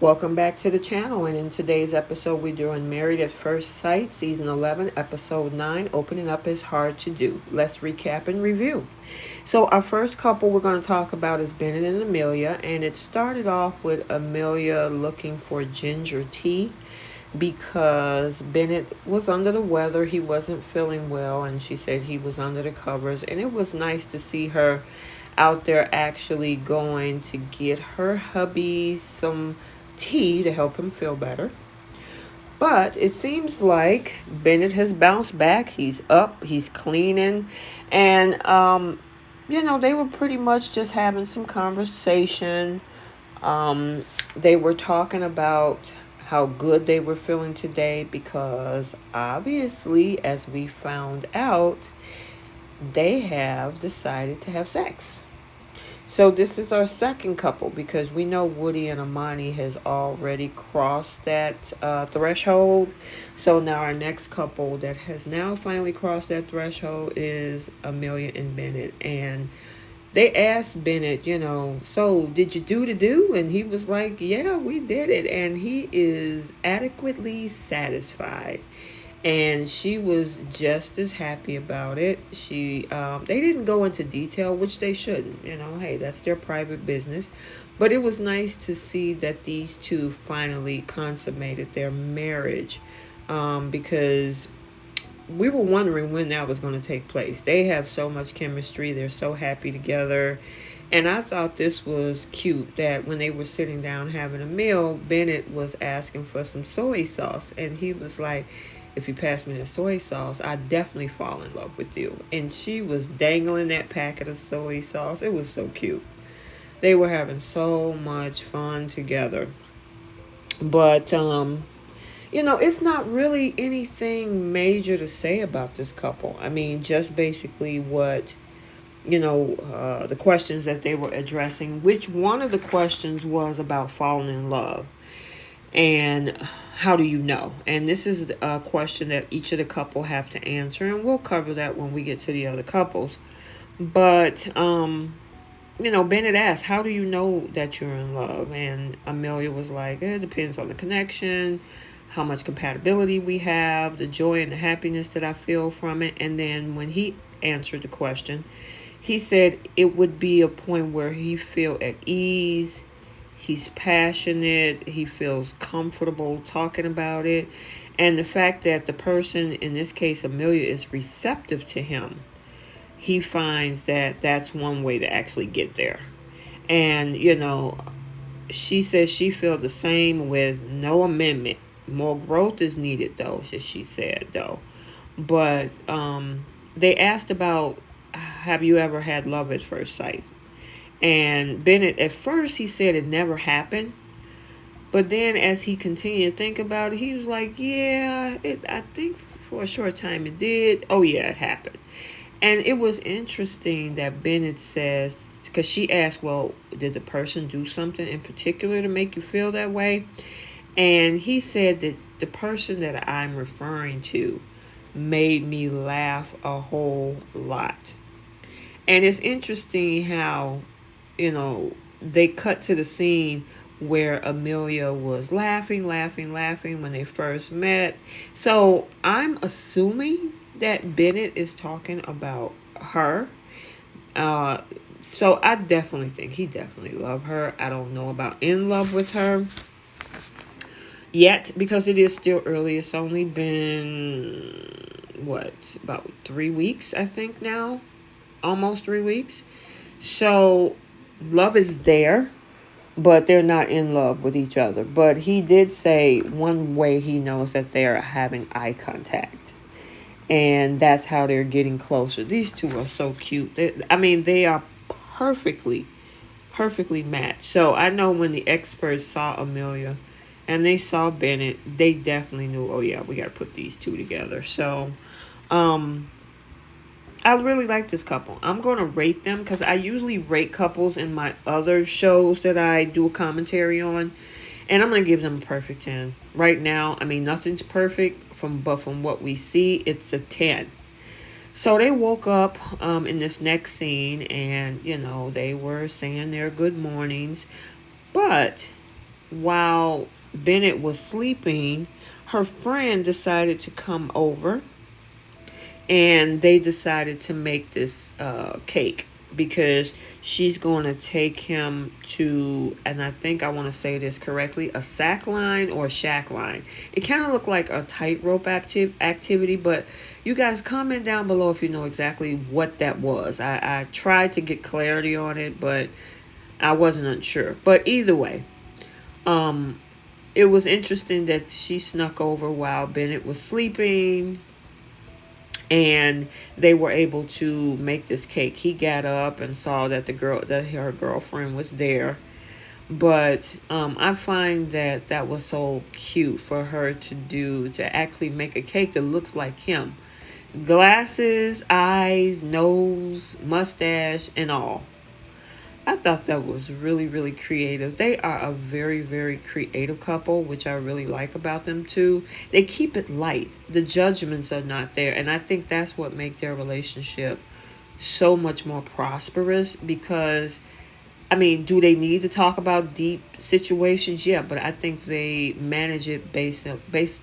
Welcome back to the channel, and in today's episode we're doing Married at First Sight, Season 11, Episode 9, Opening Up is Hard to Do. Let's recap and review. So our first couple we're going to talk about is Bennett and Amelia, and it started off with Amelia looking for ginger tea because Bennett was under the weather. He wasn't feeling well, and she said he was under the covers, and it was nice to see her out there actually going to get her hubby some tea to help him feel better. But it seems like Bennett has bounced back. He's up, he's cleaning, and they were pretty much just having some conversation. They were talking about how good they were feeling today because obviously, as we found out, they have decided to have sex. So this is our second couple because we know Woody and Amani has already crossed that threshold. So now our next couple that has now finally crossed that threshold is Amelia and Bennett. And they asked Bennett, so did you do the do? And he was like, yeah, we did it. And he is adequately satisfied. And she was just as happy about it. They didn't go into detail, which they shouldn't. Hey, that's their private business. But it was nice to see that these two finally consummated their marriage, because we were wondering when that was going to take place. They have so much chemistry. They're so happy together. And I thought this was cute that when they were sitting down having a meal, Bennett was asking for some soy sauce. And he was like, if you pass me the soy sauce, I definitely fall in love with you. And she was dangling that packet of soy sauce. It was so cute. They were having so much fun together. But, it's not really anything major to say about this couple. I mean, just basically what, the questions that they were addressing, which one of the questions was about falling in love. And how do you know? And this is a question that each of the couple have to answer, and we'll cover that when we get to the other couples. But, Bennett asked, how do you know that you're in love? And Amelia was like, it depends on the connection, how much compatibility we have, the joy and the happiness that I feel from it. And then when he answered the question, he said it would be a point where he feel at ease. He's passionate. He feels comfortable talking about it. And the fact that the person, in this case, Amelia, is receptive to him, he finds that that's one way to actually get there. And, she says she feels the same with no amendment. More growth is needed, though, as she said, though. But they asked about, have you ever had love at first sight? And Bennett, at first, he said it never happened. But then as he continued to think about it, he was like, yeah, I think for a short time it did. Oh, yeah, it happened. And it was interesting that Bennett says, because she asked, well, did the person do something in particular to make you feel that way? And he said that the person that I'm referring to made me laugh a whole lot. And it's interesting how they cut to the scene where Amelia was laughing when they first met. So I'm assuming that Bennett is talking about her. So I definitely think he definitely loved her. I don't know about in love with her yet because it is still early. It's only been, about 3 weeks, I think now. Almost 3 weeks. So love is there, but they're not in love with each other. But he did say one way he knows that they're having eye contact. And that's how they're getting closer. These two are so cute. They are perfectly matched. So I know when the experts saw Amelia and they saw Bennett, they definitely knew, oh yeah, we got to put these two together. So, I really like this couple. I'm going to rate them because I usually rate couples in my other shows that I do a commentary on. And I'm going to give them a perfect 10. Right now, nothing's perfect, but from what we see, it's a 10. So they woke up in this next scene and, they were saying their good mornings. But while Bennett was sleeping, her friend decided to come over, and they decided to make this cake because she's going to take him to, and I think I want to say this correctly, a sack line or a shack line. It kind of looked like a tightrope activity, but you guys comment down below if you know exactly what that was. I tried to get clarity on it, but I wasn't unsure. But either way, it was interesting that she snuck over while Bennett was sleeping, and they were able to make this cake. He got up and saw that her girlfriend was there. But I find that was so cute for her to actually make a cake that looks like him. Glasses, eyes, nose, mustache, and all. I thought that was really, really creative. They are a very, very creative couple, which I really like about them too. They keep it light. The judgments are not there. And I think that's what makes their relationship so much more prosperous because, I mean, do they need to talk about deep situations? Yeah, but I think they manage it based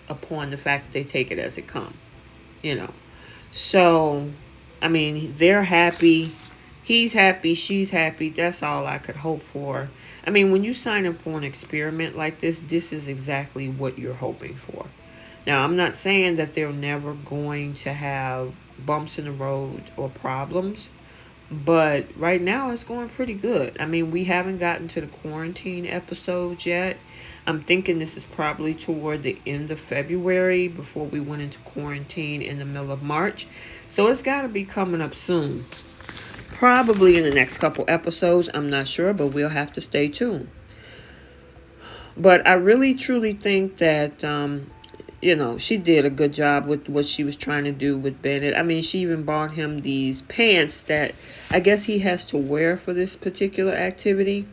upon the fact that they take it as it comes, you know. So, I mean, they're happy. He's happy, she's happy. That's all I could hope for. I mean, when you sign up for an experiment like this is exactly what you're hoping for. Now, I'm not saying that they're never going to have bumps in the road or problems, but right now it's going pretty good. I mean, we haven't gotten to the quarantine episodes yet. I'm thinking this is probably toward the end of February before we went into quarantine in the middle of March. So it's got to be coming up soon. Probably in the next couple episodes. I'm not sure, but we'll have to stay tuned. But I really, truly think that, she did a good job with what she was trying to do with Bennett. I mean, she even bought him these pants that I guess he has to wear for this particular activity.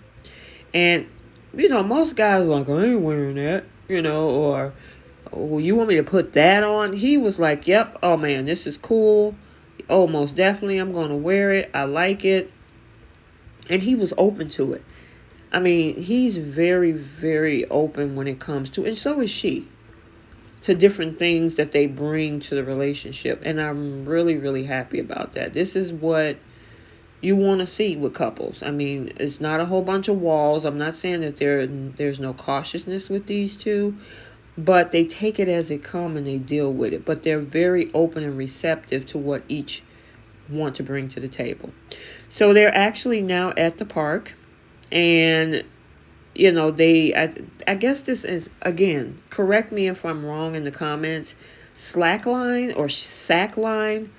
And, most guys are like, I ain't wearing that, or, oh, you want me to put that on? He was like, yep, oh man, this is cool. Oh, most definitely, I'm going to wear it. I like it. And he was open to it. I mean, he's very, very open when it comes to, and so is she, to different things that they bring to the relationship. And I'm really, really happy about that. This is what you want to see with couples. I mean, it's not a whole bunch of walls. I'm not saying that there's no cautiousness with these two, but they take it as it comes and they deal with it. But they're very open and receptive to what each want to bring to the table. So they're actually now at the park. And, I guess this is, again, correct me if I'm wrong in the comments, slackline or sack line.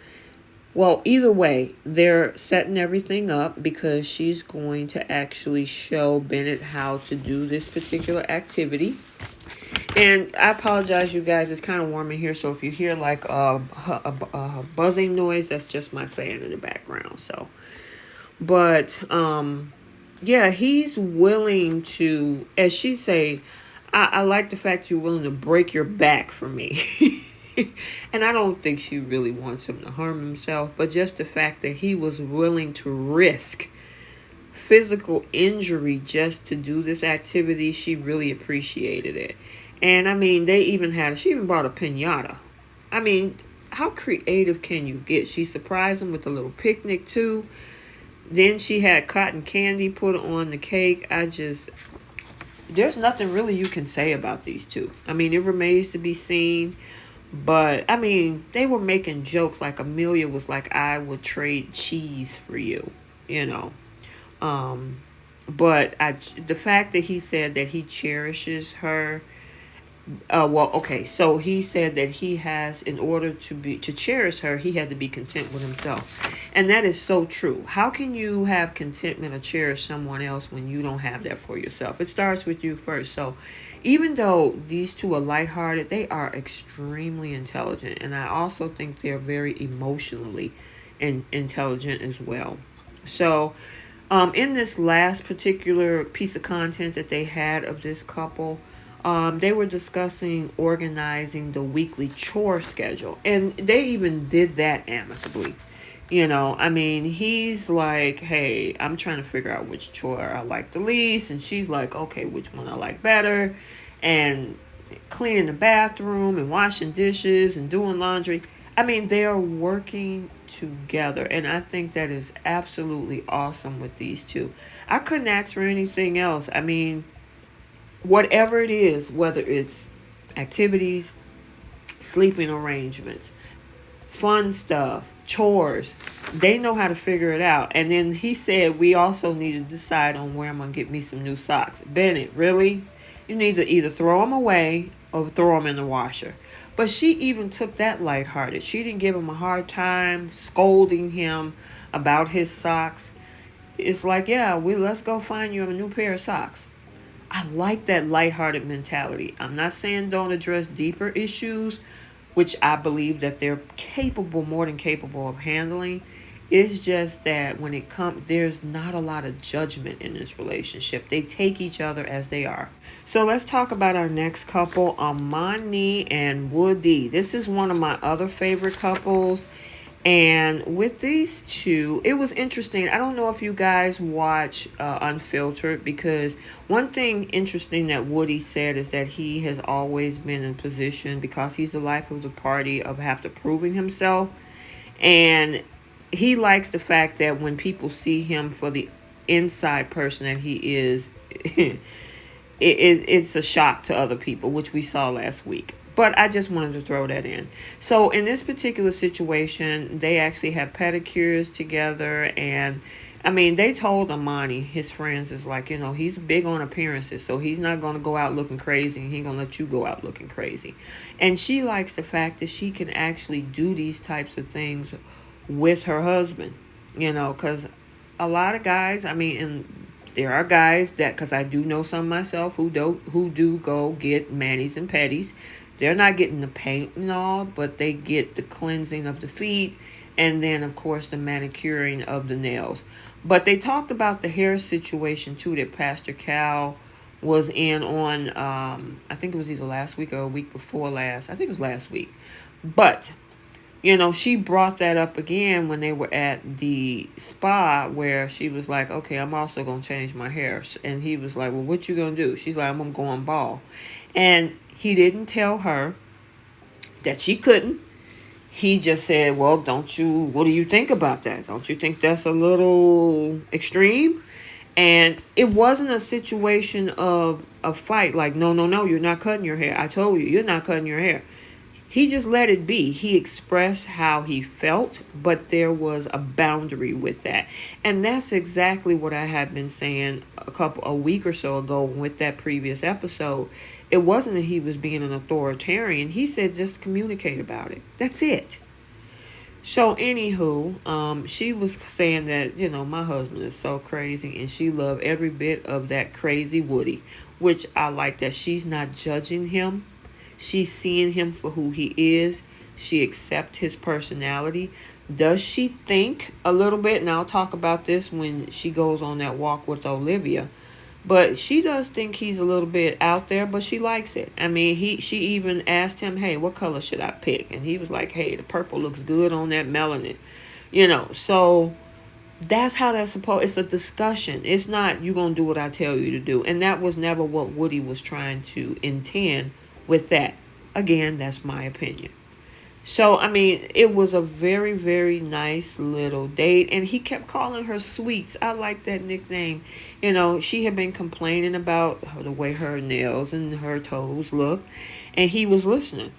Well, either way, they're setting everything up because she's going to actually show Bennett how to do this particular activity. And I apologize, you guys. It's kind of warm in here, so if you hear like a buzzing noise, that's just my fan in the background. So, but yeah, he's willing to, as she say, I like the fact you're willing to break your back for me. And I don't think she really wants him to harm himself, but just the fact that he was willing to risk physical injury just to do this activity, she really appreciated it. And I mean, she even brought a piñata. I mean, how creative can you get? She surprised him with a little picnic too. Then she had cotton candy put on the cake. There's nothing really you can say about these two. I mean, it remains to be seen. But, I mean, they were making jokes like Amelia was like, I would trade cheese for you, But the fact that he said that he cherishes her, so he said that he has, in order to cherish her, he had to be content with himself. And that is so true. How can you have contentment or cherish someone else when you don't have that for yourself? It starts with you first. So even though these two are lighthearted, they are extremely intelligent. And I also think they're very emotionally intelligent as well. So in this last particular piece of content that they had of this couple, they were discussing organizing the weekly chore schedule. And they even did that amicably. I mean, he's like, hey, I'm trying to figure out which chore I like the least. And she's like, okay, which one I like better. And cleaning the bathroom and washing dishes and doing laundry. I mean, they are working together. And I think that is absolutely awesome with these two. I couldn't ask for anything else. I mean, whatever it is, whether it's activities, sleeping arrangements, fun stuff, chores. They know how to figure it out. And then he said we also need to decide on where I'm going to get me some new socks. Bennett, really? You need to either throw them away or throw them in the washer. But she even took that lighthearted. She didn't give him a hard time scolding him about his socks. It's like, yeah, let's go find you a new pair of socks. I like that lighthearted mentality. I'm not saying don't address deeper issues, which I believe that they're more than capable of handling. It's just that when it comes, there's not a lot of judgment in this relationship. They take each other as they are. So let's talk about our next couple, Amani and Woody. This is one of my other favorite couples. And with these two, it was interesting. I don't know if you guys watch Unfiltered, because one thing interesting that Woody said is that he has always been in position, because he's the life of the party, of have to proving himself. And he likes the fact that when people see him for the inside person that he is, it's a shock to other people, which we saw last week. But I just wanted to throw that in. So in this particular situation, they actually have pedicures together. And I mean, they told Amani, his friends, is like, he's big on appearances. So he's not going to go out looking crazy. And he ain't going to let you go out looking crazy. And she likes the fact that she can actually do these types of things with her husband. Because a lot of guys, I mean, and there are guys that, because I do know some myself, who do go get manis and petties. They're not getting the paint and all, but they get the cleansing of the feet, and then, of course, the manicuring of the nails. But they talked about the hair situation, too, that Pastor Cal was in on, I think it was either last week or a week before last. I think it was last week. But, she brought that up again when they were at the spa, where she was like, okay, I'm also going to change my hair. And he was like, well, what you going to do? She's like, I'm going to go on bald. And he didn't tell her that she couldn't. He just said, well, what do you think about that? Don't you think that's a little extreme? And it wasn't a situation of a fight, like, no, you're not cutting your hair. I told you, you're not cutting your hair. He just let it be. He expressed how he felt, but there was a boundary with that. And that's exactly what I had been saying a week or so ago with that previous episode. It wasn't that he was being an authoritarian. He said just communicate about it. That's it. So anywho, she was saying that, my husband is so crazy, and she loved every bit of that crazy Woody, which I like that she's not judging him. She's seeing him for who he is. She accepts his personality. Does she think a little bit? And I'll talk about this when she goes on that walk with Olivia. But she does think he's a little bit out there, but she likes it. I mean, she even asked him, hey, what color should I pick? And he was like, hey, the purple looks good on that melanin. So that's how that's supposed. It's a discussion. It's not you going to do what I tell you to do. And that was never what Woody was trying to intend with that. Again, that's my opinion. So, I mean, it was a very, very nice little date. And he kept calling her Sweets. I like that nickname. She had been complaining about the way her nails and her toes look. And he was listening.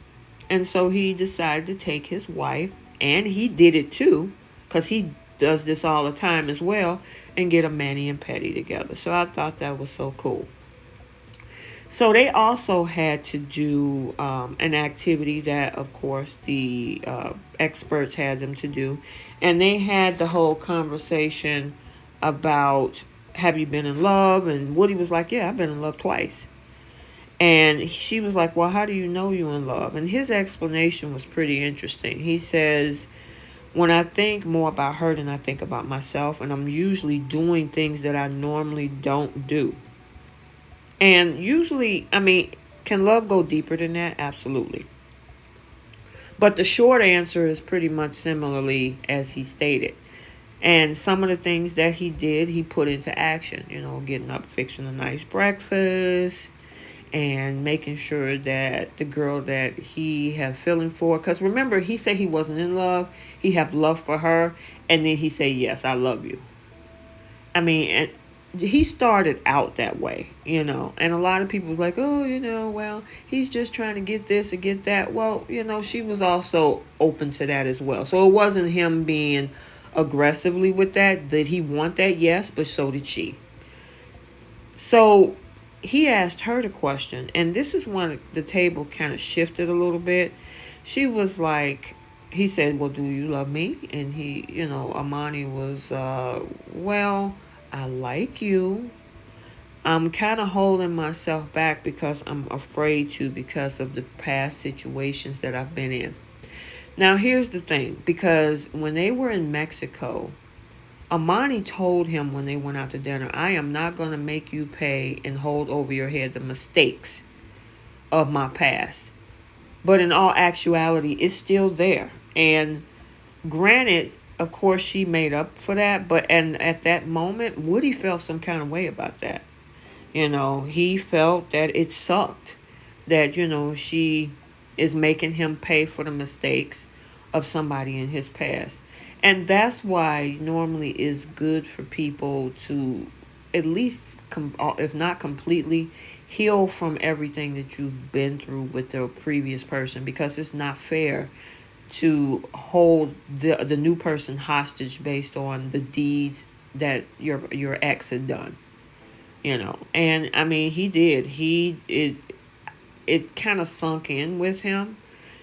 And so he decided to take his wife. And he did it too, because he does this all the time as well, and get a mani and pedi together. So I thought that was so cool. So they also had to do an activity that, of course, the experts had them to do. And they had the whole conversation about, have you been in love? And Woody was like, yeah, I've been in love twice. And she was like, well, how do you know you're in love? And his explanation was pretty interesting. He says, when I think more about her than I think about myself, and I'm usually doing things that I normally don't do. And usually, I mean, can love go deeper than that? Absolutely. But the short answer is pretty much similarly as he stated. And some of the things that he did, he put into action. Getting up, fixing a nice breakfast, and making sure that the girl that he had feeling for, because remember, he said he wasn't in love, he had love for her, and then he said, yes, I love you. I mean, and he started out that way, and a lot of people was like, oh, well, he's just trying to get this or get that. Well, she was also open to that as well. So it wasn't him being aggressively with that. Did he want that? Yes, but so did she. So he asked her the question, and this is when the table kind of shifted a little bit. She was like, he said, well, do you love me? And Amani was, well, I like you. I'm kind of holding myself back because I'm afraid to, because of the past situations that I've been in. Now, here's the thing, because when they were in Mexico, Amani told him when they went out to dinner, I am not going to make you pay and hold over your head the mistakes of my past. But in all actuality, it's still there. And granted, of course, she made up for that. And at that moment, Woody felt some kind of way about that. He felt that it sucked that, she is making him pay for the mistakes of somebody in his past. And that's why normally it's good for people to at least, if not completely, heal from everything that you've been through with the previous person, because it's not fair to hold the new person hostage based on the deeds that your ex had done. And I mean, he did. It kind of sunk in with him.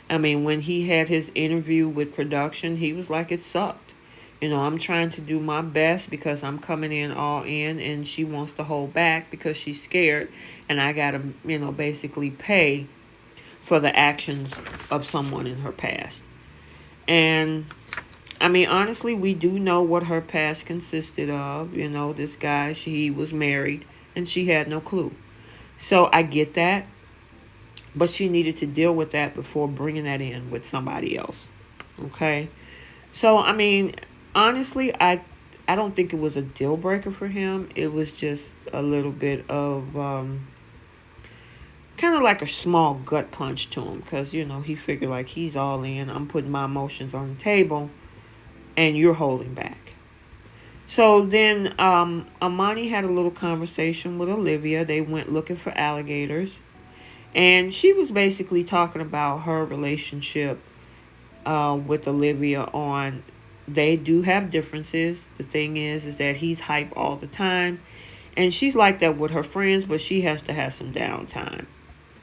I mean, when he had his interview with production, he was like, it sucked. I'm trying to do my best because I'm coming in all in, and she wants to hold back because she's scared, and I got to, basically pay for the actions of someone in her past. And I mean, honestly, we do know what her past consisted of. This guy, he was married and she had no clue. So I get that. But she needed to deal with that before bringing that in with somebody else. Okay? So, I mean, honestly, I don't think it was a deal breaker for him. It was just a little bit of kind of like a small gut punch to him. Because, he figured like he's all in. I'm putting my emotions on the table. And you're holding back. So then Amani had a little conversation with Olivia. They went looking for alligators. And she was basically talking about her relationship with Olivia on, they do have differences. The thing is that he's hype all the time. And she's like that with her friends, but she has to have some downtime.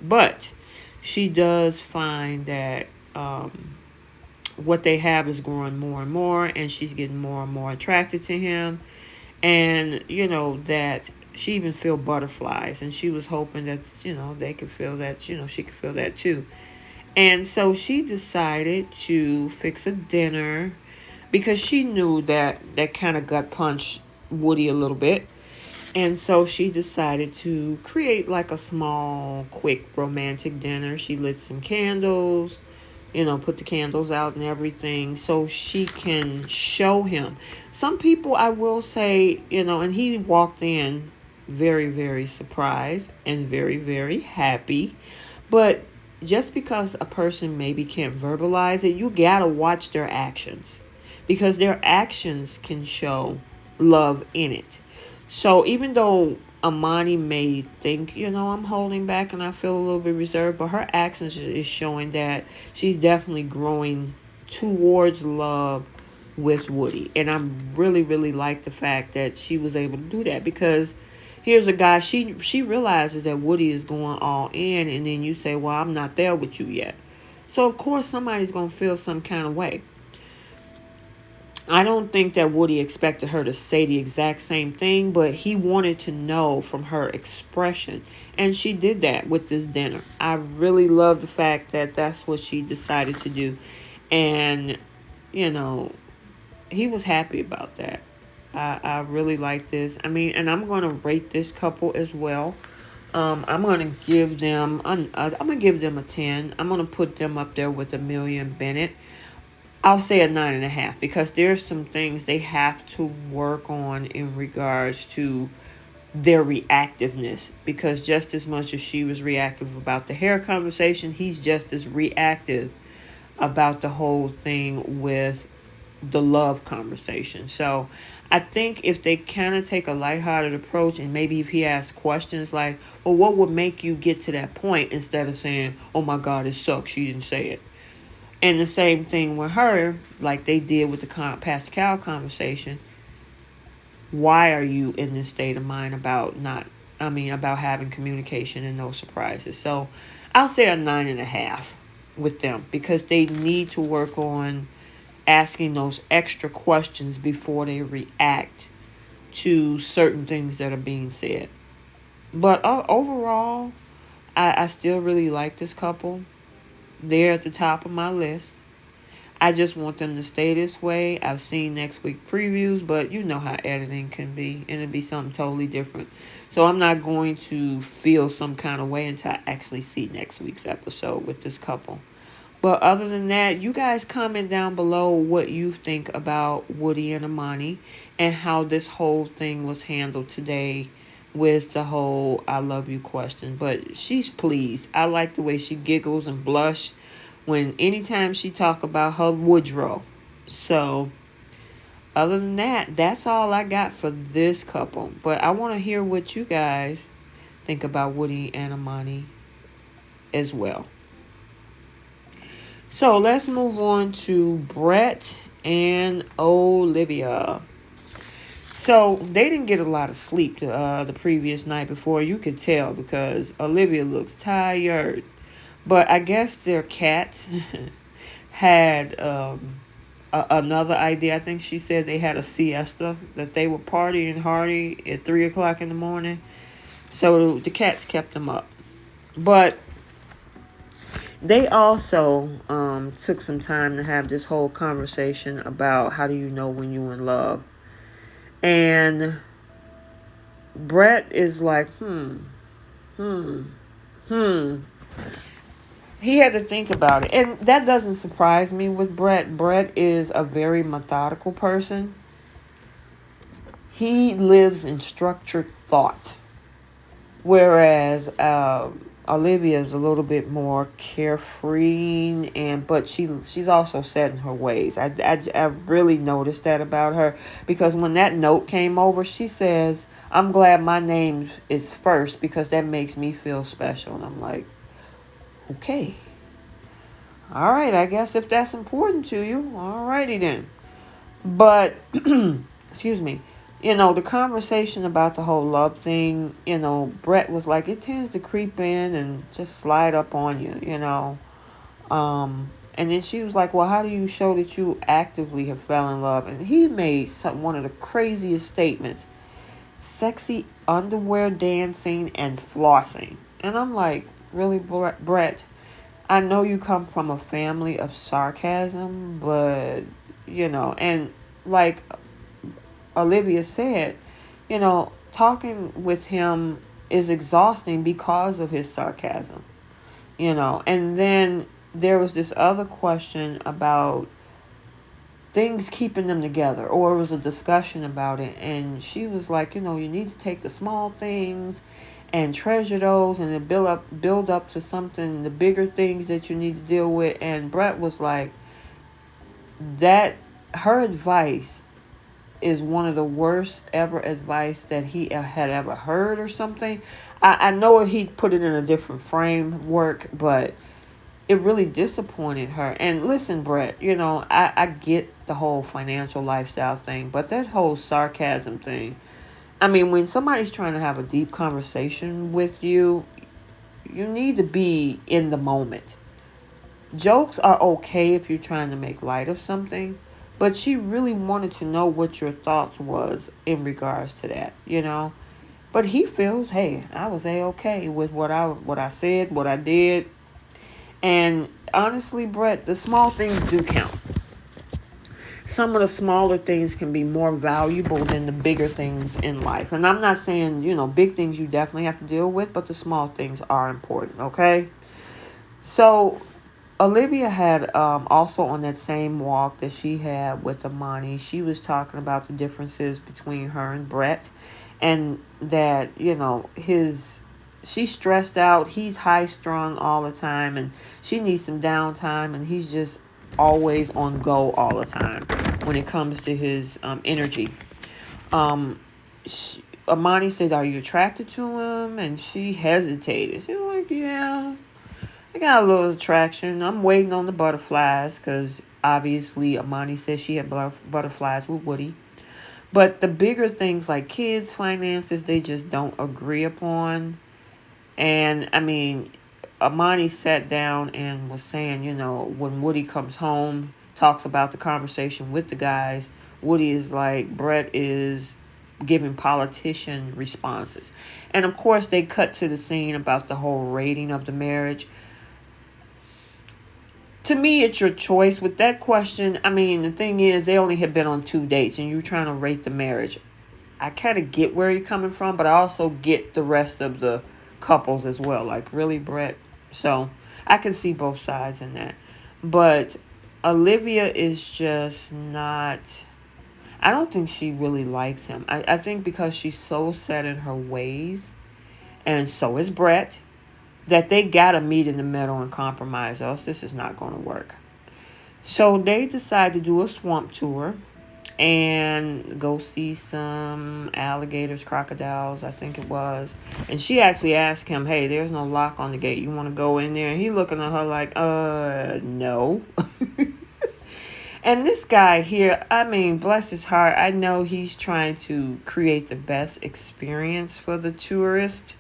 But she does find that what they have is growing more and more, and she's getting more and more attracted to him. And, that she even feel butterflies, and she was hoping that, they could feel that, she could feel that too. And so she decided to fix a dinner because she knew that kind of gut punched Woody a little bit. And so she decided to create like a small, quick romantic dinner. She lit some candles, put the candles out and everything so she can show him. Some people, I will say, and he walked in very, very surprised and very, very happy. But just because a person maybe can't verbalize it, you gotta watch their actions, because their actions can show love in it. So even though Amani may think, I'm holding back and I feel a little bit reserved, but her actions is showing that she's definitely growing towards love with Woody. And I really, really like the fact that she was able to do that, because here's a guy, she realizes that Woody is going all in, and then you say, well, I'm not there with you yet. So, of course, somebody's going to feel some kind of way. I don't think that Woody expected her to say the exact same thing, but he wanted to know from her expression. And she did that with this dinner. I really love the fact that that's what she decided to do. And, he was happy about that. I really like this. I mean, and I'm going to rate this couple as well I'm gonna give them. I'm gonna give them a 10. I'm gonna put them up there with Amelia and Bennett. I'll say a 9.5 because there's some things they have to work on in regards to their reactiveness. Because just as much as she was reactive about the hair conversation, he's just as reactive about the whole thing with the love conversation. So I think if they kind of take a lighthearted approach, and maybe if he asks questions like, well, what would make you get to that point, instead of saying, oh my God, it sucks, she didn't say it. And the same thing with her, like they did with the Pastor Cal conversation. Why are you in this state of mind about about having communication and no surprises? So I'll say a 9.5 with them because they need to work on asking those extra questions before they react to certain things that are being said. But overall, I still really like this couple. They're at the top of my list. I just want them to stay this way. I've seen next week previews, but you know how editing can be, and it'd be something totally different. So I'm not going to feel some kind of way until I actually see next week's episode with this couple. But other than that, you guys comment down below what you think about Woody and Amani and how this whole thing was handled today with the whole I love you question. But she's pleased. I like the way she giggles and blush when anytime she talk about her Woodrow. So other than that, that's all I got for this couple. But I want to hear what you guys think about Woody and Amani as well. So let's move on to Brett and Olivia. So they didn't get a lot of sleep the previous night before. You could tell because Olivia looks tired. But I guess their cats had another idea. I think she said they had a siesta, that they were partying hardy at 3 o'clock in the morning. So the cats kept them up. But they also took some time to have this whole conversation about how do you know when you're in love. And Brett is like, He had to think about it. And that doesn't surprise me with Brett. Brett is a very methodical person. He lives in structured thought. Whereas Olivia is a little bit more carefree, but she's also set in her ways. I really noticed that about her because when that note came over, she says, I'm glad my name is first because that makes me feel special. And I'm like, okay. All right, I guess if that's important to you, all righty then. But, excuse me. The conversation about the whole love thing, Brett was like, it tends to creep in and just slide up on you, And then she was like, well, how do you show that you actively have fell in love? And he made one of the craziest statements. Sexy underwear dancing and flossing. And I'm like, really, Brett? I know you come from a family of sarcasm, but, and like Olivia said, talking with him is exhausting because of his sarcasm, And then there was this other question about things keeping them together, or it was a discussion about it. And she was like, you need to take the small things and treasure those and then build up to something, the bigger things that you need to deal with. And Brett was like, that her advice is one of the worst ever advice that he had ever heard or something. I know he put it in a different framework, but it really disappointed her. And listen, Brett, I get the whole financial lifestyle thing, but that whole sarcasm thing, when somebody's trying to have a deep conversation with you, you need to be in the moment. Jokes are okay if you're trying to make light of something, but she really wanted to know what your thoughts was in regards to that, But he feels, hey, I was A-okay with what I said, what I did. And honestly, Brett, the small things do count. some of the smaller things can be more valuable than the bigger things in life. And I'm not saying, big things you definitely have to deal with, but the small things are important, okay? So Olivia had also on that same walk that she had with Amani, she was talking about the differences between her and Brett, and that, she's stressed out, he's high strung all the time, and she needs some downtime, and he's just always on go all the time when it comes to his energy. Amani said, "Are you attracted to him?" And she hesitated. She was like, "Yeah, I got a little attraction. I'm waiting on the butterflies," because obviously Amani said she had butterflies with Woody. But the bigger things like kids, finances, they just don't agree upon. And I mean, Amani sat down and was saying, when Woody comes home, talks about the conversation with the guys, Woody is like, Brett is giving politician responses. And of course, they cut to the scene about the whole rating of the marriage. To me, it's your choice. With that question, I mean, the thing is, they only had been on 2 dates and you're trying to rate the marriage. I kind of get where you're coming from, but I also get the rest of the couples as well. Like, really, Brett? So, I can see both sides in that. But Olivia is just not... I don't think she really likes him. I think because she's so set in her ways, and so is Brett, that they got to meet in the middle and compromise, else this is not going to work. So they decide to do a swamp tour and go see some alligators, crocodiles, I think it was. And she actually asked him, "Hey, there's no lock on the gate. You want to go in there?" And he looking at her like, no. And this guy here, I mean, bless his heart, I know he's trying to create the best experience for the tourists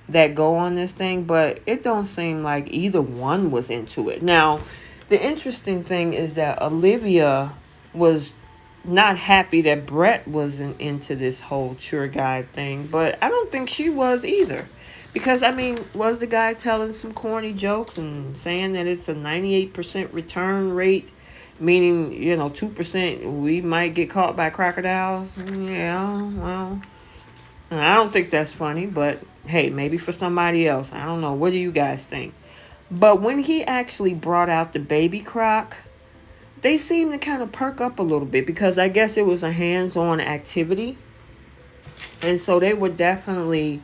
that go on this thing, but it don't seem like either one was into it. Now, the interesting thing is that Olivia was not happy that Brett wasn't into this whole tour guide thing, but I don't think she was either. Because, I mean, was the guy telling some corny jokes and saying that it's a 98% return rate, meaning, 2% we might get caught by crocodiles? Yeah, well, I don't think that's funny, but hey, maybe for somebody else. I don't know. What do you guys think? But when he actually brought out the baby croc, they seemed to kind of perk up a little bit because I guess it was a hands-on activity. And so they were definitely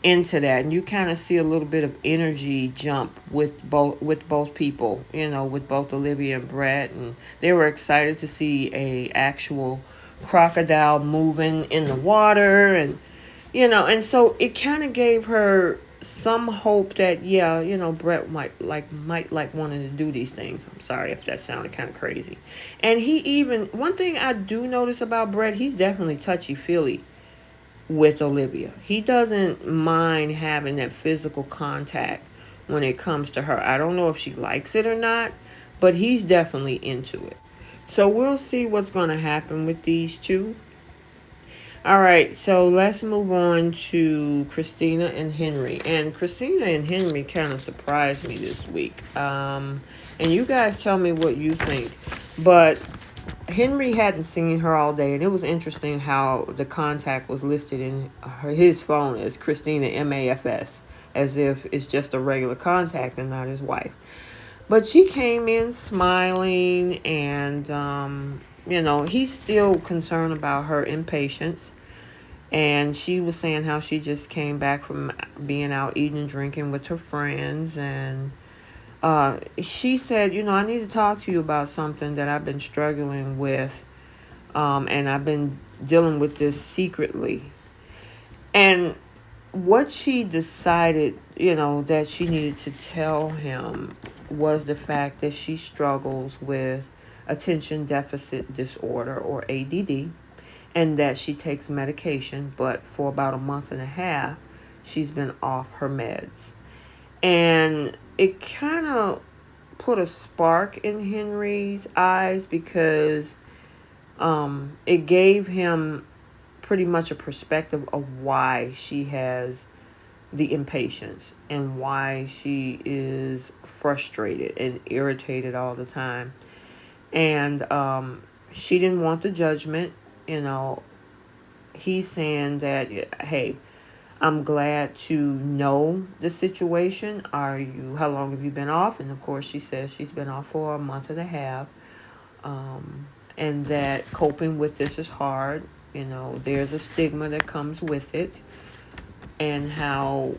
into that. And you kind of see a little bit of energy jump with both people, with both Olivia and Brett. And they were excited to see a actual crocodile moving in the water, and so it kind of gave her some hope that, Brett might like wanting to do these things. I'm sorry if that sounded kind of crazy. And one thing I do notice about Brett, he's definitely touchy-feely with Olivia. He doesn't mind having that physical contact when it comes to her. I don't know if she likes it or not, but he's definitely into it. So we'll see what's going to happen with these two. All right, so let's move on to Christina and Henry. And Christina and Henry kind of surprised me this week. And you guys tell me what you think. But Henry hadn't seen her all day, and it was interesting how the contact was listed in his phone as Christina MAFS, as if it's just a regular contact and not his wife. But she came in smiling, and, he's still concerned about her impatience. And she was saying how she just came back from being out eating and drinking with her friends. And she said, I need to talk to you about something that I've been struggling with. And I've been dealing with this secretly. And what she decided, that she needed to tell him was the fact that she struggles with attention deficit disorder, or ADD. And that she takes medication, but for about a month and a half, she's been off her meds. And it kind of put a spark in Henry's eyes because it gave him pretty much a perspective of why she has the impatience and why she is frustrated and irritated all the time. And she didn't want the judgment. You know, he's saying that, hey, I'm glad to know the situation. How long have you been off? And of course, she says she's been off for a month and a half. And that coping with this is hard. There's a stigma that comes with it. And how,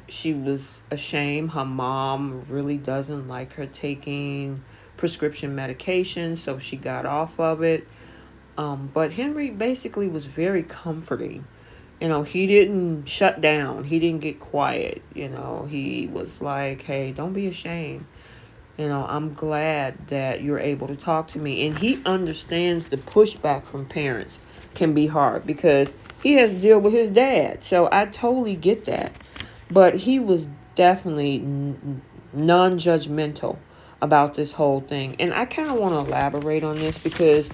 she was ashamed. Her mom really doesn't like her taking prescription medication, so she got off of it. But Henry basically was very comforting. He didn't shut down. He didn't get quiet. He was like, hey, don't be ashamed. I'm glad that you're able to talk to me. And he understands the pushback from parents can be hard because he has to deal with his dad. So I totally get that. But he was definitely non-judgmental about this whole thing. And I kind of want to elaborate on this because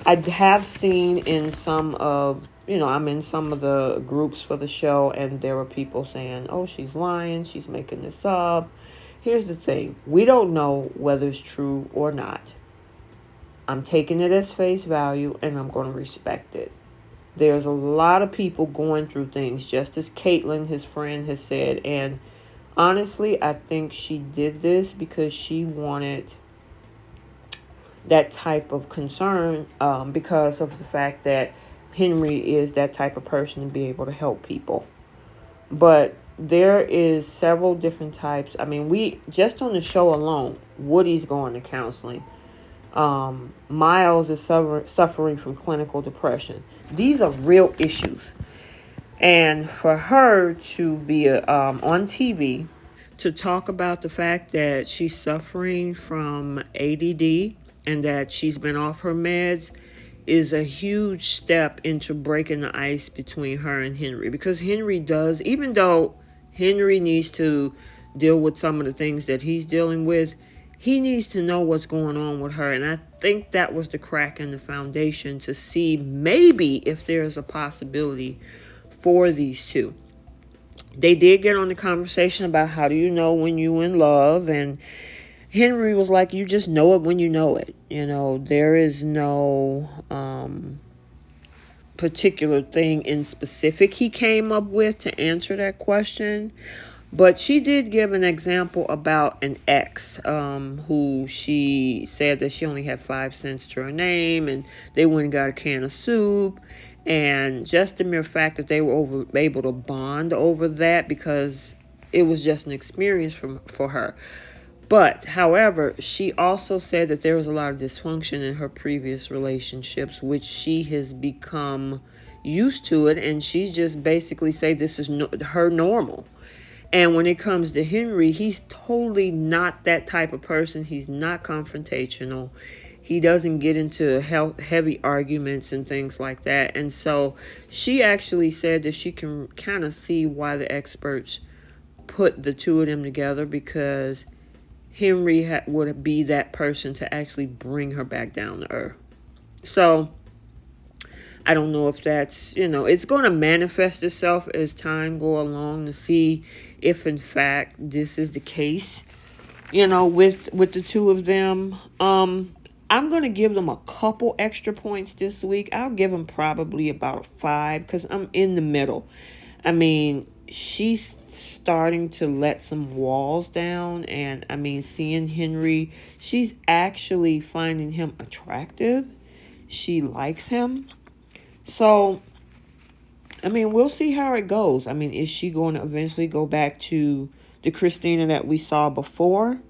I have seen in some of, I'm in some of the groups for the show, and there were people saying, oh, she's lying, she's making this up. Here's the thing. We don't know whether it's true or not. I'm taking it as face value, and I'm going to respect it. There's a lot of people going through things, just as Caitlin, his friend, has said. And honestly, I think she did this because she wanted that type of concern because of the fact that Henry is that type of person to be able to help people. But there is several different types. I mean, we just on the show alone, Woody's going to counseling. Miles is suffering from clinical depression. These are real issues. And for her to be on TV to talk about the fact that she's suffering from ADD and that she's been off her meds is a huge step into breaking the ice between her and Henry. Because Henry does, even though Henry needs to deal with some of the things that he's dealing with, he needs to know what's going on with her. And I think that was the crack in the foundation to see maybe if there's a possibility for these two. They did get on the conversation about how do you know when you're in love, and Henry was like, you just know it when you know it. There is no particular thing in specific he came up with to answer that question. But she did give an example about an ex who she said that she only had 5 cents to her name, and they went and got a can of soup. And just the mere fact that they were able to bond over that because it was just an experience for her. But, however, she also said that there was a lot of dysfunction in her previous relationships, which she has become used to it. And she's just basically say this is her normal. And when it comes to Henry, he's totally not that type of person. He's not confrontational. He doesn't get into heavy arguments and things like that. And so she actually said that she can kind of see why the experts put the two of them together, because Henry would be that person to actually bring her back down to earth. So I don't know if that's, it's going to manifest itself as time go along to see if in fact this is the case, with the two of them. I'm going to give them a couple extra points this week. I'll give them probably about a 5 because I'm in the middle. I mean, she's starting to let some walls down. And I mean, seeing Henry, she's actually finding him attractive. She likes him. So, I mean, we'll see how it goes. I mean, is she going to eventually go back to the Christina that we saw before?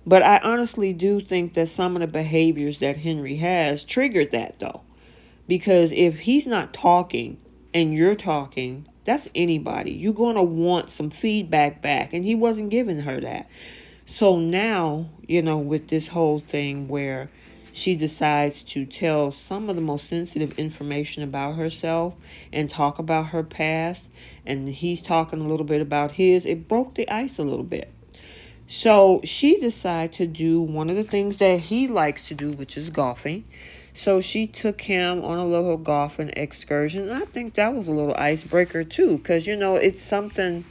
But I honestly do think that some of the behaviors that Henry has triggered that, though. Because if he's not talking and you're talking, that's anybody. You're going to want some feedback back. And he wasn't giving her that. So now, with this whole thing where she decides to tell some of the most sensitive information about herself and talk about her past, and he's talking a little bit about his, it broke the ice a little bit. So she decided to do one of the things that he likes to do, which is golfing. So she took him on a little golfing excursion. And I think that was a little icebreaker too, because, it's something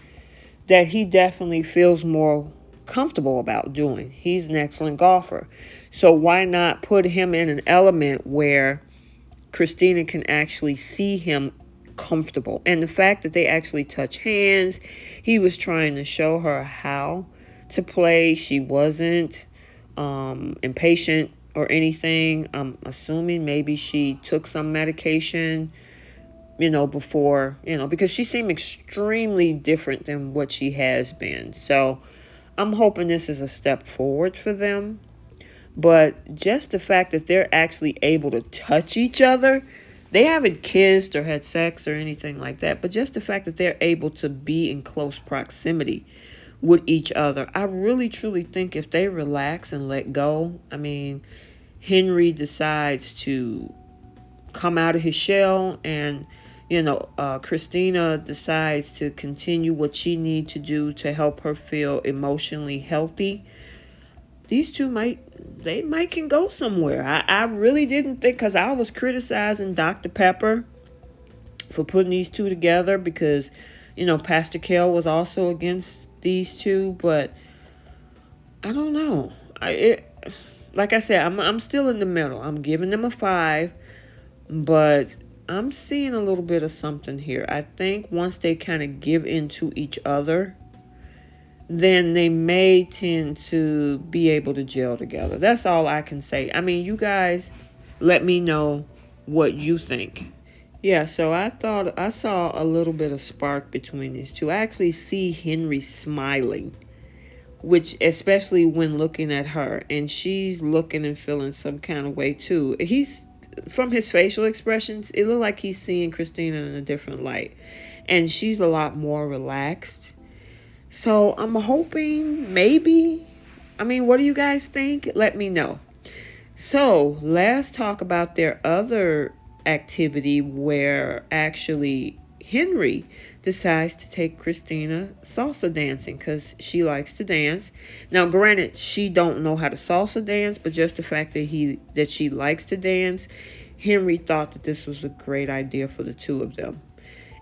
that he definitely feels more comfortable about doing. He's an excellent golfer. So why not put him in an element where Christina can actually see him comfortable? And the fact that they actually touch hands, he was trying to show her how to play. She wasn't impatient or anything. I'm assuming maybe she took some medication, before, because she seemed extremely different than what she has been. So I'm hoping this is a step forward for them. But just the fact that they're actually able to touch each other, they haven't kissed or had sex or anything like that, but just the fact that they're able to be in close proximity with each other, I really truly think if they relax and let go, Henry decides to come out of his shell, and Christina decides to continue what she needs to do to help her feel emotionally healthy. These two might can go somewhere. I really didn't think, because I was criticizing Dr. Pepper for putting these two together, because Pastor Kell was also against these two, but I don't know. Like I said, I'm still in the middle. I'm giving them a 5, but I'm seeing a little bit of something here. I think once they kind of give into each other, then they may tend to be able to gel together. That's all I can say. You guys, let me know what you think. Yeah, so I thought I saw a little bit of spark between these two. I actually see Henry smiling, which especially when looking at her, and she's looking and feeling some kind of way too. From his facial expressions, it looked like he's seeing Christina in a different light, and she's a lot more relaxed. So I'm hoping maybe, what do you guys think? Let me know. So let's talk about their other activity, where actually Henry decides to take Christina salsa dancing because she likes to dance. Now, granted, she don't know how to salsa dance, but just the fact that she likes to dance, Henry thought that this was a great idea for the two of them.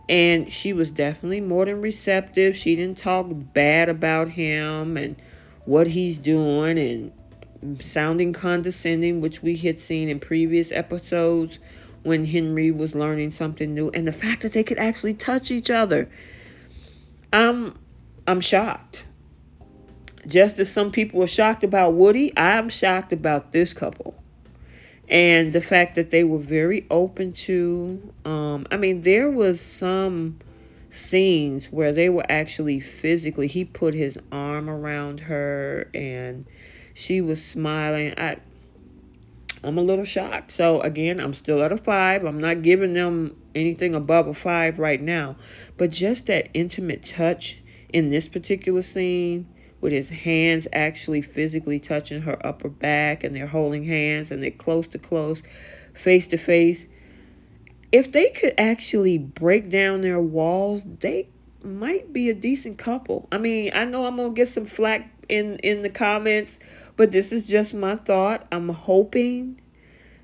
And she was definitely more than receptive. She didn't talk bad about him and what he's doing and sounding condescending, which we had seen in previous episodes when Henry was learning something new. And the fact that they could actually touch each other, I'm shocked. Just as some people were shocked about Woody, I'm shocked about this couple. And the fact that they were very open to, there was some scenes where they were actually physically, he put his arm around her and she was smiling. I'm a little shocked. So again, I'm still at a 5. I'm not giving them anything above a 5 right now. But just that intimate touch in this particular scene, with his hands actually physically touching her upper back, and they're holding hands and they're close to close, face to face. If they could actually break down their walls, they might be a decent couple. I know I'm going to get some flack in the comments, but this is just my thought. I'm hoping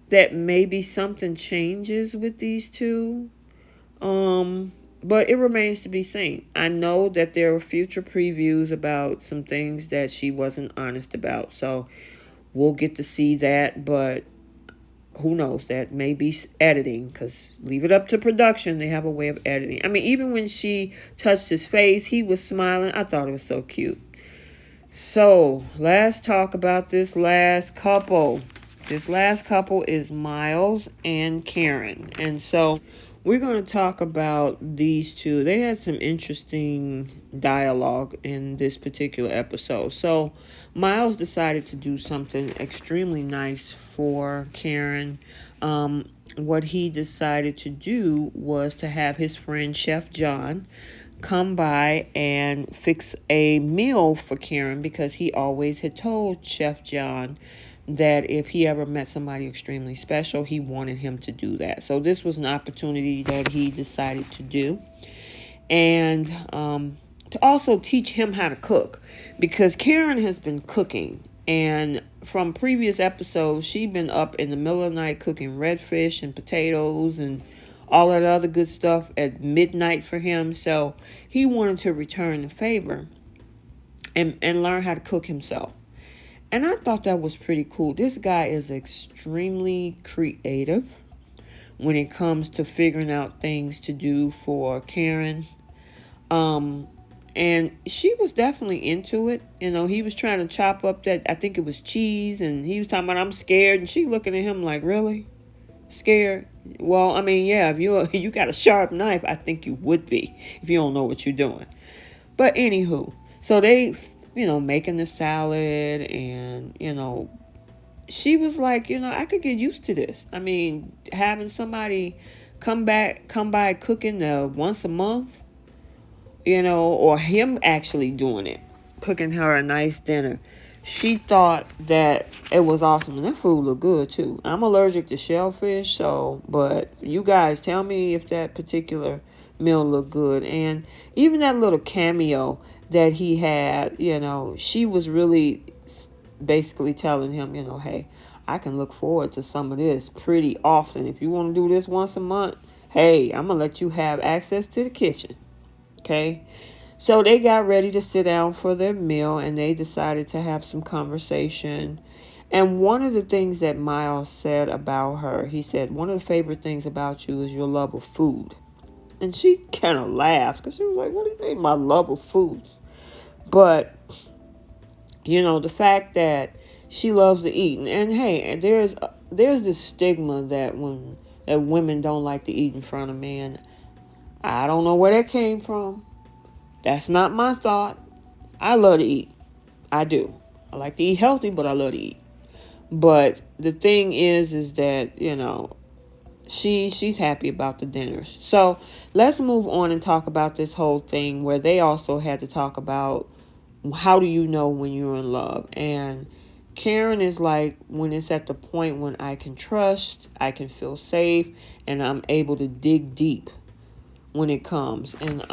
that maybe something changes with these two. But it remains to be seen. I know that there are future previews about some things that she wasn't honest about. So we'll get to see that. But who knows? That may be editing. Because leave it up to production. They have a way of editing. Even when she touched his face, he was smiling. I thought it was so cute. So let's talk about this last couple. This last couple is Miles and Karen. And so we're going to talk about these two. They had some interesting dialogue in this particular episode. So Miles decided to do something extremely nice for Karen. What he decided to do was to have his friend Chef John come by and fix a meal for Karen, because he always had told Chef John that if he ever met somebody extremely special, he wanted him to do that. So this was an opportunity that he decided to do. And to also teach him how to cook, because Karen has been cooking. And from previous episodes, she'd been up in the middle of the night cooking redfish and potatoes and all that other good stuff at midnight for him. So he wanted to return the favor. and learn how to cook himself. And I thought that was pretty cool. This guy is extremely creative when it comes to figuring out things to do for Karen. And she was definitely into it. You know, he was trying to chop up that, I think it was cheese, and he was talking about, I'm scared. And she looking at him like, really? Scared? Well, I mean, yeah, if you got a sharp knife, I think you would be if you don't know what you're doing. But anywho, so they, making the salad, and, she was like, I could get used to this. I mean, having somebody come by cooking once a month, or him actually doing it, cooking her a nice dinner. She thought that it was awesome, and that food looked good too. I'm allergic to shellfish, but you guys tell me if that particular meal looked good. And even that little cameo that he had, she was really basically telling him, hey, I can look forward to some of this pretty often. If you want to do this once a month, hey, I'm going to let you have access to the kitchen. Okay. So they got ready to sit down for their meal, and they decided to have some conversation. And one of the things that Miles said about her, he said, one of the favorite things about you is your love of food. And she kind of laughed because she was like, what do you mean my love of food? But, the fact that she loves to eat. And hey, there's this stigma that women don't like to eat in front of men. I don't know where that came from. That's not my thought. I love to eat. I do. I like to eat healthy, but I love to eat. But the thing is that, she's happy about the dinners. So let's move on and talk about this whole thing where they also had to talk about how do you know when you're in love. And Karen is like, when it's at the point when I can trust, I can feel safe, and I'm able to dig deep when it comes. And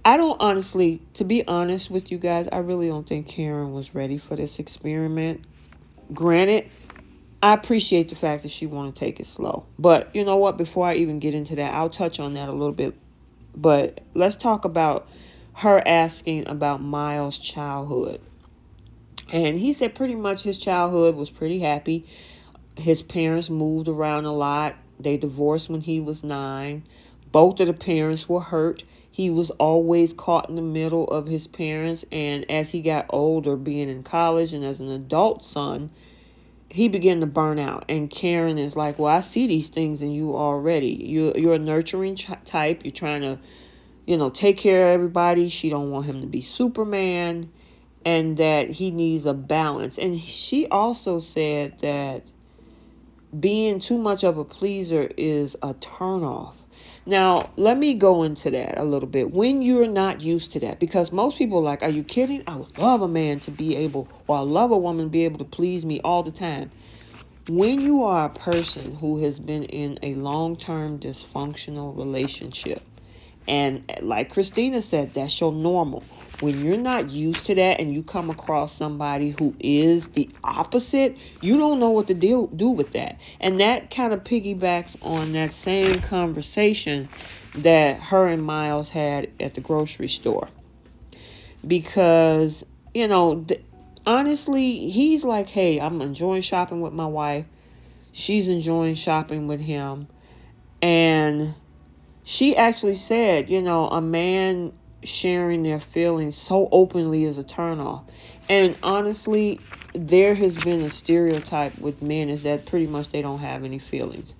I don't honestly, to be honest with you guys, I really don't think Karen was ready for this experiment. Granted, I appreciate the fact that she wanted to take it slow. But you know what? Before I even get into that, I'll touch on that a little bit. But let's talk about her asking about Miles' childhood. And he said pretty much his childhood was pretty happy. His parents moved around a lot. They divorced when he was 9. Both of the parents were hurt. He was always caught in the middle of his parents. And as he got older, being in college and as an adult son, he began to burn out. And Karen is like, well, I see these things in you already. You're a nurturing type. You're trying to, take care of everybody. She don't want him to be Superman, and that he needs a balance. And she also said that being too much of a pleaser is a turnoff. Now, let me go into that a little bit. When you're not used to that, because most people are like, are you kidding? I would love a man to be able, or I love a woman to be able to please me all the time. When you are a person who has been in a long-term dysfunctional relationship, and like Christina said, that's your normal. When you're not used to that and you come across somebody who is the opposite, you don't know what to do with that. And that kind of piggybacks on that same conversation that her and Miles had at the grocery store. Because, honestly, he's like, hey, I'm enjoying shopping with my wife. She's enjoying shopping with him. And she actually said, a man sharing their feelings so openly is a turnoff. And honestly, there has been a stereotype with men is that pretty much they don't have any feelings.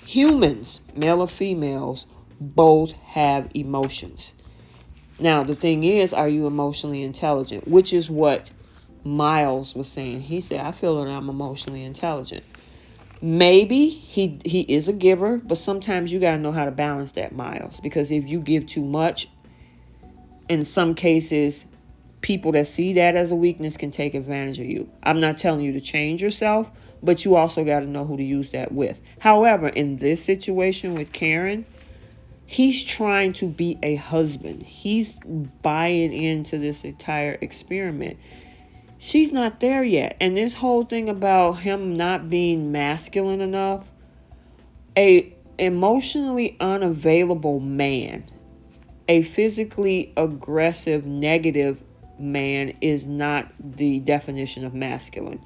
Humans, male or females, both have emotions. Now, the thing is, are you emotionally intelligent? Which is what Miles was saying. He said, I feel that I'm emotionally intelligent. Maybe he is a giver, but sometimes you got to know how to balance that, Miles. Because if you give too much, in some cases, people that see that as a weakness can take advantage of you. I'm not telling you to change yourself, but you also got to know who to use that with. However, in this situation with Karen, he's trying to be a husband. He's buying into this entire experiment. She's not there yet. And this whole thing about him not being masculine enough, a emotionally unavailable man A physically aggressive, negative man is not the definition of masculine.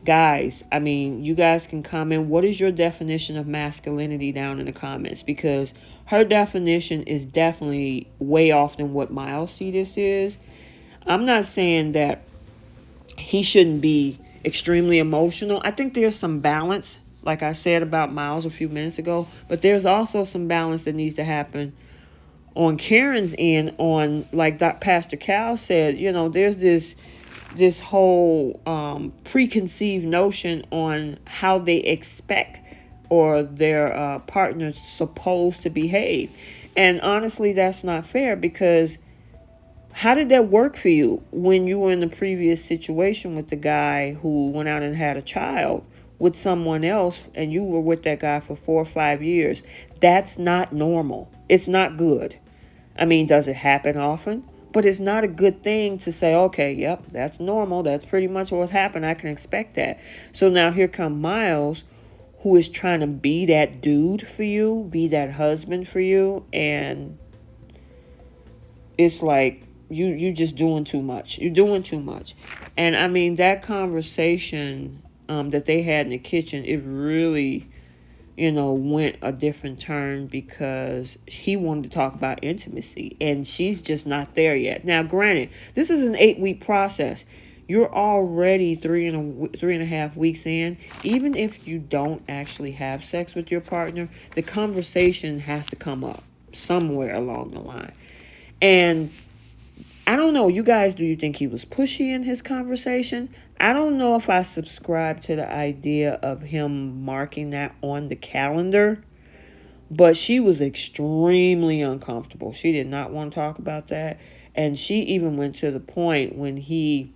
Guys, I mean, you guys can comment, what is your definition of masculinity down in the comments? Because her definition is definitely way off than what Miles see this is. I'm not saying that he shouldn't be extremely emotional. I think there's some balance, like I said about Miles a few minutes ago, but there's also some balance that needs to happen on Karen's end. On, like Pastor Cal said, there's this whole preconceived notion on how they expect or their partner's supposed to behave. And honestly, that's not fair, because how did that work for you when you were in the previous situation with the guy who went out and had a child with someone else, and you were with that guy for 4 or 5 years? That's not normal. It's not good. I mean, does it happen often? But it's not a good thing to say, okay, yep, that's normal. That's pretty much what happened. I can expect that. So now here come Miles, who is trying to be that dude for you, be that husband for you. And it's like, you just doing too much. You're doing too much. And I mean, that conversation that they had in the kitchen, it really, went a different turn, because he wanted to talk about intimacy and she's just not there yet. Now, granted, this is an 8-week process. You're already 3.5 weeks in. Even if you don't actually have sex with your partner, the conversation has to come up somewhere along the line. And I don't know, you guys, do you think he was pushy in his conversation? I don't know if I subscribe to the idea of him marking that on the calendar, but she was extremely uncomfortable. She did not want to talk about that. And she even went to the point when he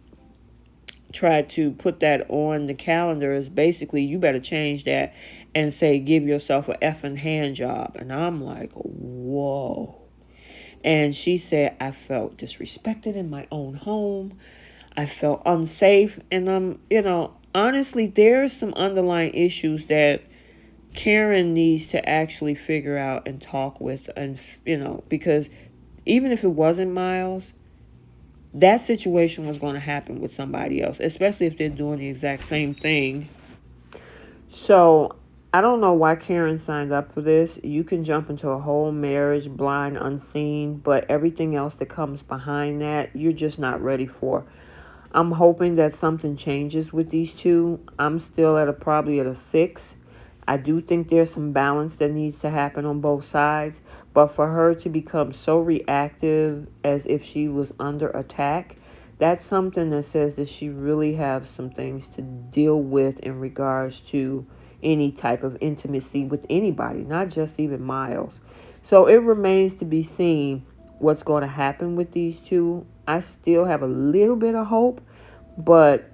tried to put that on the calendar as basically, you better change that and say, give yourself a effing hand job. And I'm like, whoa. And she said, I felt disrespected in my own home. I felt unsafe. And honestly, there's some underlying issues that Karen needs to actually figure out and talk with. And, because even if it wasn't Miles, that situation was going to happen with somebody else, especially if they're doing the exact same thing. So I don't know why Karen signed up for this. You can jump into a whole marriage blind, unseen, but everything else that comes behind that, you're just not ready for. I'm hoping that something changes with these two. I'm still probably at a 6. I do think there's some balance that needs to happen on both sides, but for her to become so reactive as if she was under attack, that's something that says that she really has some things to deal with in regards to any type of intimacy with anybody, not just even Miles. So it remains to be seen what's going to happen with these two. I still have a little bit of hope, but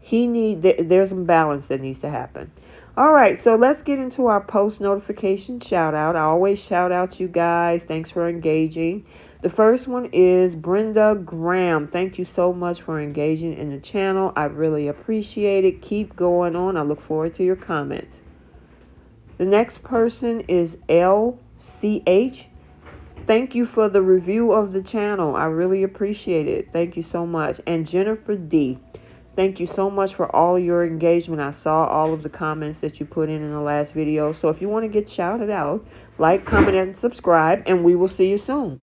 there's some balance that needs to happen. All right, so let's get into our post notification shout out. I always shout out you guys. Thanks for engaging. The first one is Brenda Graham. Thank you so much for engaging in the channel. I really appreciate it. Keep going on. I look forward to your comments. The next person is LCH. Thank you for the review of the channel. I really appreciate it. Thank you so much. And Jennifer D. Thank you so much for all your engagement. I saw all of the comments that you put in the last video. So if you want to get shouted out, like, comment, and subscribe, and we will see you soon.